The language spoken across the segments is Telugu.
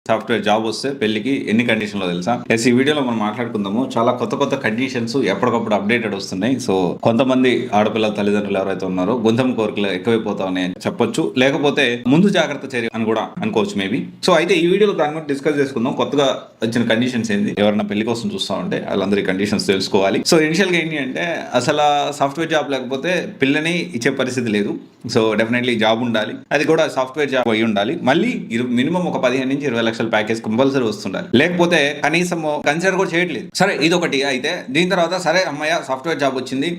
సాఫ్ట్వేర్ జాబ్ వస్తే పెళ్లికి ఎన్ని కండిషన్లో తెలుసా? ఎస్, ఈ వీడియోలో మనం మాట్లాడుకుందాము. చాలా కొత్త కొత్త కండిషన్స్ ఎప్పటికప్పుడు అప్డేటెడ్ వస్తున్నాయి. సో కొంతమంది ఆడపిల్లల తల్లిదండ్రులు ఎవరైతే ఉన్నారో గొంతం కోరికలు ఎక్కువైపోతామని చెప్పొచ్చు, లేకపోతే ముందు జాగ్రత్త చర్య అని కూడా అనుకోవచ్చు మేబీ. సో అయితే ఈ వీడియోలో దాని గురించి డిస్కస్ చేసుకుందాం. కొత్తగా వచ్చిన కండిషన్స్ ఏంది, ఎవరైనా పెళ్లి కోసం చూస్తా ఉంటే వాళ్ళందరి కండిషన్స్ తెలుసుకోవాలి. సో ఇనిషియల్ గా ఏంటి అంటే, అసలు సాఫ్ట్వేర్ జాబ్ లేకపోతే పిల్లని ఇచ్చే పరిస్థితి లేదు. సో డెఫినెట్లీ జాబ్ ఉండాలి, అది కూడా సాఫ్ట్వేర్ జాబ్ అయి ఉండాలి. మళ్ళీ మినిమం ఒక 15 నుంచి 20 లక్షల ప్యాకేజ్ కంపల్సరీ వస్తుండాలి, లేకపోతే కనీసం కన్సిడర్ కూడా చేయట్లేదు. సరే, ఇదొకటి. అయితే దీని తర్వాత సరే అమ్మయ్య సాఫ్ట్వేర్ జాబ్ వచ్చింది.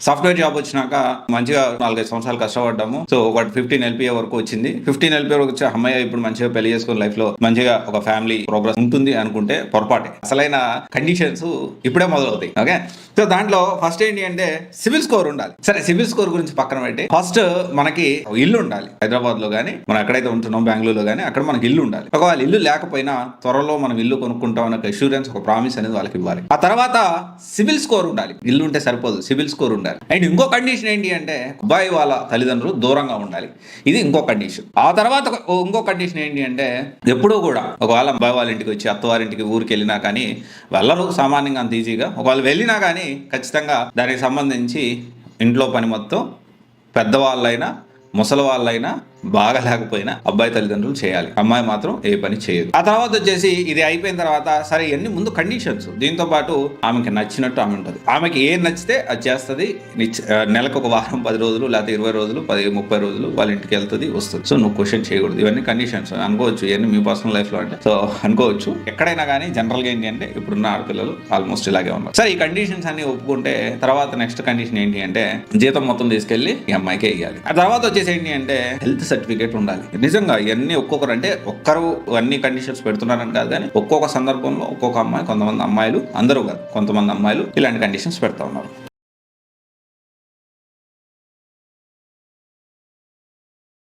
సాఫ్ట్వేర్ జాబ్ వచ్చినాక మంచిగా 4-5 సంవత్సరాలు కష్టపడ్డాము. సో ఒక 15 LPA వరకు వచ్చింది. 15 LPA వరకు వచ్చి అమ్మయ్య ఇప్పుడు మంచిగా పెళ్లి చేసుకుని లైఫ్ లో మంచిగా ఒక ఫ్యామిలీ ప్రోగ్రెస్ ఉంటుంది అనుకుంటే పొరపాటే. అసలైన కండిషన్స్ ఇప్పుడే మొదలవుతాయి. ఓకే, సో దాంట్లో ఫస్ట్ ఏంటి అంటే సివిల్ స్కోర్ ఉండాలి. సరే, సివిల్ స్కోర్ గురించి పక్కన పెట్టి ఫస్ట్ మనకి ఇల్లు ఉండాలి. హైదరాబాద్ లో కానీ మనం ఎక్కడైతే ఉంటున్నాం బెంగళూరులో కానీ అక్కడ మనకి ఇల్లు ఉండాలి. ఒకవేళ ఇల్లు లేకపోయినా త్వరలో మనం ఇల్లు కొనుక్కుంటాం అనే అష్యూరెన్స్, ఒక ప్రామిస్ అనేది వాళ్ళకి ఇవ్వాలి. ఆ తర్వాత సివిల్ స్కోర్ ఉండాలి. ఇల్లు ఉంటే సరిపోదు, సివిల్ స్కోర్ ఉండాలి. అండ్ ఇంకో కండిషన్ ఏంటి అంటే అబ్బాయి వాళ్ళ తల్లిదండ్రులు దూరంగా ఉండాలి. ఇది ఇంకో కండిషన్. ఆ తర్వాత ఇంకో కండిషన్ ఏంటి అంటే ఎప్పుడూ కూడా ఒకవేళ అబ్బాయి వాళ్ళ ఇంటికి వచ్చి అత్తవారింటికి ఊరికి వెళ్ళినా కానీ వెళ్ళరు సామాన్యంగా అంత ఈజీగా. ఒకవేళ వెళ్ళినా కానీ ఖచ్చితంగా దానికి సంబంధించి ఇంట్లో పని మొత్తం పెద్దవాళ్ళైనా ముసలి వాళ్ళైనా బాగా లేకపోయినా అబ్బాయి తల్లిదండ్రులు చేయాలి, అమ్మాయి మాత్రం ఏ పని చేయదు. ఆ తర్వాత వచ్చేసి ఇది అయిపోయిన తర్వాత సరే ఇవన్నీ ముందు కండిషన్స్. దీంతో పాటు ఆమెకి నచ్చినట్టు ఆమె ఉంటుంది. ఆమెకి ఏం నచ్చితే అది చేస్తుంది. నెలకు ఒక వారం 10 రోజులు లేకపోతే 20 రోజులు 30 రోజులు వాళ్ళ ఇంటికి వెళ్తుంది వస్తుంది. సో నువ్వు క్వశ్చన్ చేయకూడదు. ఇవన్నీ కండిషన్స్ అనుకోవచ్చు, ఇవన్నీ మీ పర్సనల్ లైఫ్ లో అంటే సో అనుకోవచ్చు. ఎక్కడైనా కానీ జనరల్ గా ఏంటి అంటే ఇప్పుడున్న ఆడపిల్లలు ఆల్మోస్ట్ ఇలాగే ఉన్నారు. సరే, ఈ కండిషన్స్ అన్ని ఒప్పుకుంటే తర్వాత నెక్స్ట్ కండిషన్ ఏంటి అంటే జీతం మొత్తం తీసుకెళ్లి ఈ అమ్మాయికే ఇవ్వాలి. ఆ తర్వాత వచ్చేసి ఏంటి అంటే హెల్త్ సర్టిఫికేట్ ఉండాలి. నిజంగా ఇవన్నీ ఒక్కొక్కరు అంటే ఒక్కరు అన్ని కండిషన్స్ పెడుతున్నారని కాదు, కానీ ఒక్కొక్క సందర్భంలో ఒక్కొక్క అమ్మాయి, కొంతమంది అమ్మాయిలు, అందరూ కాదు కొంతమంది అమ్మాయిలు ఇలాంటి కండిషన్స్ పెడతా ఉన్నారు.